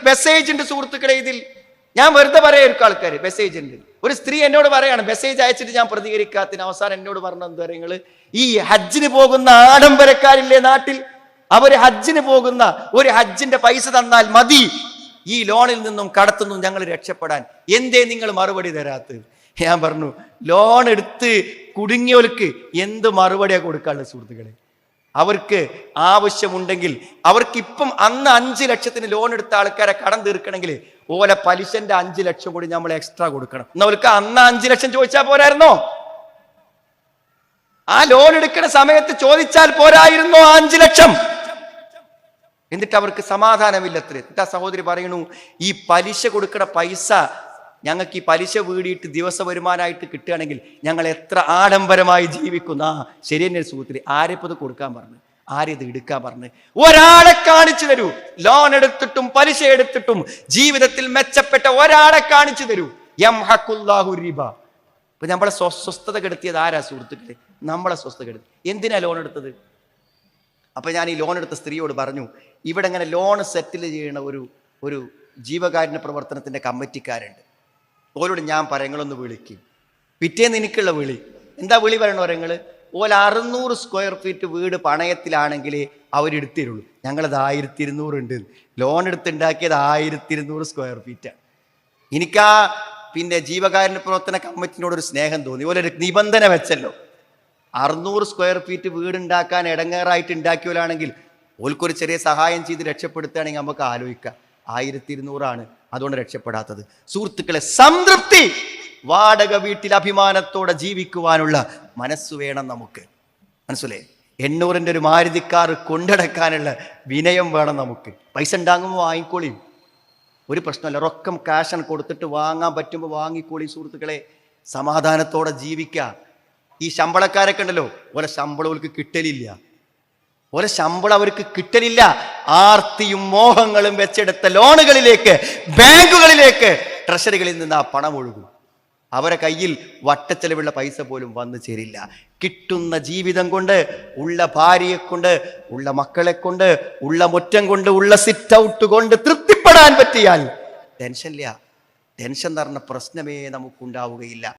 Message ഉണ്ട് സുഹൃത്തുക്കളെ. ഇതിൽ ഞാൻ വെറുതെ പറയായിരിക്കും ആൾക്കാർ മെസ്സേജ് ഉണ്ട്. ഒരു സ്ത്രീ എന്നോട് പറയാണ്, മെസ്സേജ് അയച്ചിട്ട് ഞാൻ പ്രതികരിക്കാത്തിന് അവസാനം എന്നോട് പറഞ്ഞ എന്താ പറയുക, നിങ്ങൾ ഈ ഹജ്ജിന് പോകുന്ന ആഡംബരക്കാരില്ലേ നാട്ടിൽ, അവര് ഹജ്ജിന് പോകുന്ന ഒരു ഹജ്ജിന്റെ പൈസ തന്നാൽ മതി ഈ ലോണിൽ നിന്നും കടത്തുനിന്നും ഞങ്ങൾ രക്ഷപ്പെടാൻ, എന്തേ നിങ്ങൾ മറുപടി തരാത്തത്? ഞാൻ പറഞ്ഞു, ലോൺ എടുത്ത് കുടുങ്ങിയവർക്ക് എന്ത് മറുപടിയാണ് കൊടുക്കാനുള്ളത് സുഹൃത്തുക്കളെ? അവർക്ക് ആവശ്യമുണ്ടെങ്കിൽ അവർക്ക് ഇപ്പം അന്ന് 5 ലക്ഷത്തിന് ലോൺ എടുത്ത ആൾക്കാരെ കടം തീർക്കണമെങ്കിൽ ഓലെ പലിശന്റെ 5 ലക്ഷം കൂടി നമ്മൾ എക്സ്ട്രാ കൊടുക്കണം. എന്നാൽ അവർക്ക് അന്ന് 5 ലക്ഷം ചോദിച്ചാൽ പോരായിരുന്നോ? ആ ലോൺ എടുക്കുന്ന സമയത്ത് ചോദിച്ചാൽ പോരായിരുന്നോ 5 ലക്ഷം? എന്നിട്ട് അവർക്ക് സമാധാനമില്ലത്രേ. എന്നിട്ട് ആ സഹോദരി പറയണു, ഈ പലിശ കൊടുക്കുന്ന പൈസ ഞങ്ങൾക്ക് ഈ പലിശ വീടിയിട്ട് ദിവസ വരുമാനമായിട്ട് കിട്ടുകയാണെങ്കിൽ ഞങ്ങൾ എത്ര ആഡംബരമായി ജീവിക്കുന്ന. ശരി തന്നെ സുഹൃത്തില്, ആരെപ്പോ ഇത് കൊടുക്കാൻ പറഞ്ഞു, ആരിത് എടുക്കാൻ പറഞ്ഞു? ഒരാളെ കാണിച്ചു തരൂ, ലോൺ എടുത്തിട്ടും പലിശ എടുത്തിട്ടും ജീവിതത്തിൽ മെച്ചപ്പെട്ട ഒരാളെ കാണിച്ചു തരൂ. യംഹഖുല്ലാഹു റിബ. ഇപ്പൊ നമ്മളെ സ്വസ്ഥത കെടുത്തിയത് ആരാ സുഹൃത്തുക്കളെ? നമ്മളെ സ്വസ്ഥത കെടുത്തി. എന്തിനാ ലോൺ എടുത്തത്? അപ്പൊ ഞാൻ ഈ ലോൺ എടുത്ത സ്ത്രീയോട് പറഞ്ഞു, ഇവിടെ ഇങ്ങനെ ലോൺ സെറ്റിൽ ചെയ്യണ ഒരു ജീവകാരുണ്യ പ്രവർത്തനത്തിന്റെ കമ്മിറ്റിക്കാരുണ്ട്. ഓലോട് ഞാൻ പറയങ്ങളൊന്ന് വിളിക്കും. പിറ്റേന്ന് എനിക്കുള്ള വിളി എന്താ വിളി പറയണോ? പറയങ്ങള് ഓല 600 സ്ക്വയർ ഫീറ്റ് വീട് പണയത്തിലാണെങ്കിൽ അവരെടുത്തിരുള്ളൂ. ഞങ്ങളത് 1200 ഉണ്ട്. ലോൺ എടുത്തുണ്ടാക്കിയത് 1200 സ്ക്വയർ ഫീറ്റാണ്. എനിക്കാ പിന്നെ ജീവകാരുണ്യ പ്രവർത്തന കമ്മിറ്റിനോട് ഒരു സ്നേഹം തോന്നി. ഓരോ നിബന്ധന വെച്ചല്ലോ, 600 സ്ക്വയർ ഫീറ്റ് വീടുണ്ടാക്കാൻ ഇടങ്ങേറായിട്ട് ഉണ്ടാക്കിയവരാണെങ്കിൽ ഓൽക്കൊരു ചെറിയ സഹായം ചെയ്ത് രക്ഷപ്പെടുത്തുകയാണെങ്കിൽ നമുക്ക് ആലോചിക്കാം. 1200 അതുകൊണ്ട് രക്ഷപ്പെടാത്തത്. സുഹൃത്തുക്കളെ, സംതൃപ്തി, വാടക വീട്ടിൽ അഭിമാനത്തോടെ ജീവിക്കുവാനുള്ള മനസ്സ് വേണം നമുക്ക്. മനസ്സിലേ? 800-ന്റെ ഒരു മാരുതി കാർ കൊണ്ടടക്കാനുള്ള വിനയം വേണം നമുക്ക്. പൈസ ഉണ്ടാകുമ്പോൾ വാങ്ങിക്കോളിയും, ഒരു പ്രശ്നമല്ല. റൊക്കം കാശൻ കൊടുത്തിട്ട് വാങ്ങാൻ പറ്റുമ്പോൾ വാങ്ങിക്കോളി സുഹൃത്തുക്കളെ. സമാധാനത്തോടെ ജീവിക്കുക. ഈ ശമ്പളക്കാരൊക്കെ ഉണ്ടല്ലോ, ഓരോ ശമ്പളം അവർക്ക് കിട്ടലില്ല. ഓരോ ശമ്പളം അവർക്ക് കിട്ടലില്ല. ആർത്തിയും മോഹങ്ങളും വെച്ചെടുത്ത ലോണുകളിലേക്ക്, ബാങ്കുകളിലേക്ക്, ട്രഷറികളിൽ നിന്ന് ആ പണം ഒഴുകും. അവരെ കയ്യിൽ വട്ടച്ചെലവുള്ള പൈസ പോലും വന്നു ചേരില്ല. കിട്ടുന്ന ജീവിതം കൊണ്ട്, ഉള്ള ഭാര്യയെ കൊണ്ട്, ഉള്ള മക്കളെ കൊണ്ട്, ഉള്ള മുറ്റം കൊണ്ട്, ഉള്ള സിറ്റ് ഔട്ട് കൊണ്ട് തൃപ്തിപ്പെടാൻ പറ്റിയാൽ ടെൻഷനില്ല. ടെൻഷൻ എന്ന് പറഞ്ഞ പ്രശ്നമേ നമുക്കുണ്ടാവുകയില്ല.